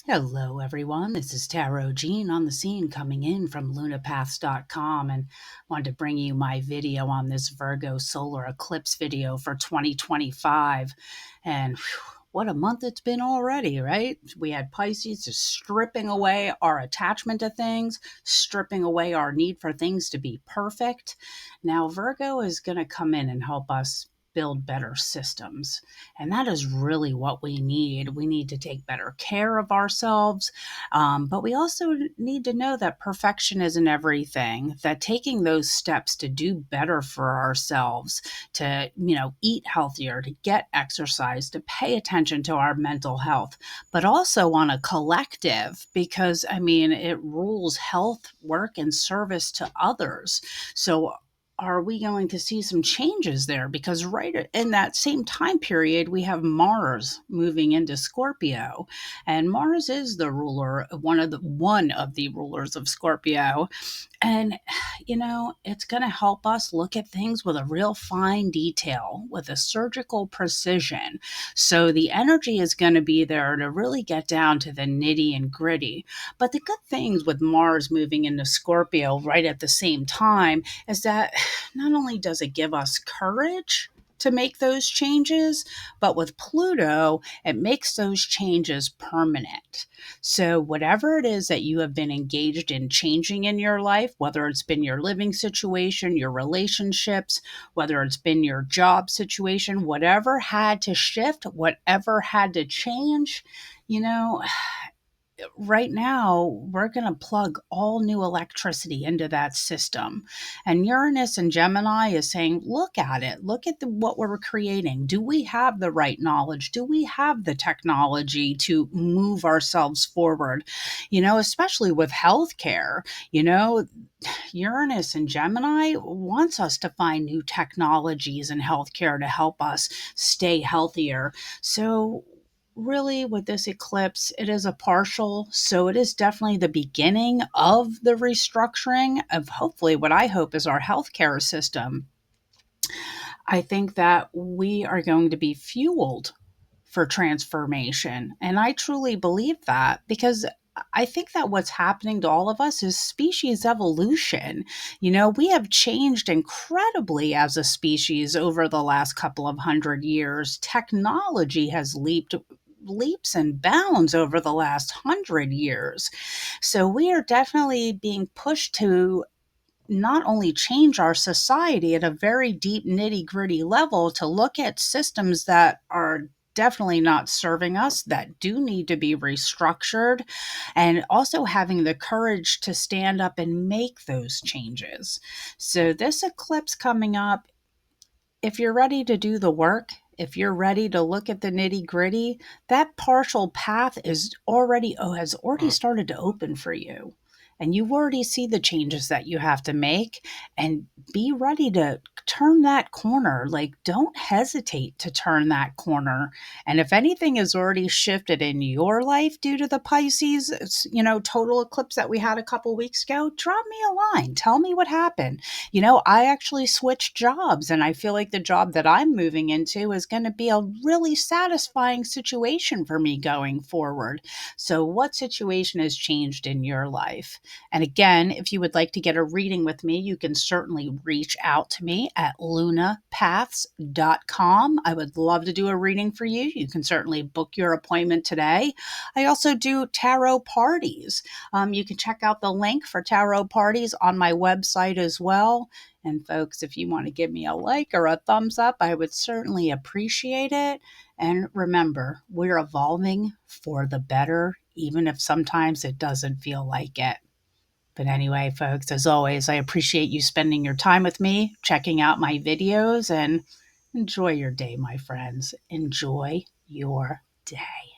Hello, everyone. This is Tarot Jean on the scene coming in from lunapaths.com and wanted to bring you my video on this Virgo solar eclipse video for 2025. And what a month it's been already, right? We had Pisces just stripping away our attachment to things, stripping away our need for things to be perfect. Now, Virgo is going to come in and help us build better systems. And that is really what we need. We need to take better care of ourselves. But we also need to know that perfection isn't everything, that taking those steps to do better for ourselves, to, eat healthier, to get exercise, to pay attention to our mental health, but also on a collective, because it rules health, work, and service to others. So are we going to see some changes there? Because right in that same time period, we have Mars moving into Scorpio, and Mars is the ruler, one of the rulers of Scorpio, and it's going to help us look at things with a real fine detail, with a surgical precision. So the energy is going to be there to really get down to the nitty and gritty. But the good things with Mars moving into Scorpio right at the same time is that not only does it give us courage to make those changes, but with Pluto, it makes those changes permanent. So, whatever it is that you have been engaged in changing in your life, whether it's been your living situation, your relationships, whether it's been your job situation, whatever had to shift, whatever had to change, you know, right now we're going to plug all new electricity into that system. And Uranus and Gemini is saying, look at it, look at what we're creating. Do we have the right knowledge? Do we have the technology to move ourselves forward? Especially with healthcare, Uranus and Gemini wants us to find new technologies in healthcare to help us stay healthier. So really, with this eclipse, it is a partial, so it is definitely the beginning of the restructuring of hopefully what I hope is our healthcare system. I think that we are going to be fueled for transformation. And I truly believe that, because I think that what's happening to all of us is species evolution. We have changed incredibly as a species over the last couple of hundred years. Technology has leaps and bounds over the last 100 years. So we are definitely being pushed to not only change our society at a very deep, nitty gritty level, to look at systems that are definitely not serving us, that do need to be restructured, and also having the courage to stand up and make those changes. So, this eclipse coming up, if you're ready to do the work, if you're ready to look at the nitty gritty, that partial path has already started to open for you. And you already see the changes that you have to make, and be ready to turn that corner. Like, don't hesitate to turn that corner. And if anything has already shifted in your life due to the Pisces, total eclipse that we had a couple weeks ago, drop me a line. Tell me what happened. I actually switched jobs, and I feel like the job that I'm moving into is going to be a really satisfying situation for me going forward. So, what situation has changed in your life? And again, if you would like to get a reading with me, you can certainly reach out to me at lunapaths.com. I would love to do a reading for you. You can certainly book your appointment today. I also do tarot parties. You can check out the link for tarot parties on my website as well. And folks, if you want to give me a like or a thumbs up, I would certainly appreciate it. And remember, we're evolving for the better, even if sometimes it doesn't feel like it. But anyway, folks, as always, I appreciate you spending your time with me, checking out my videos, and enjoy your day, my friends. Enjoy your day.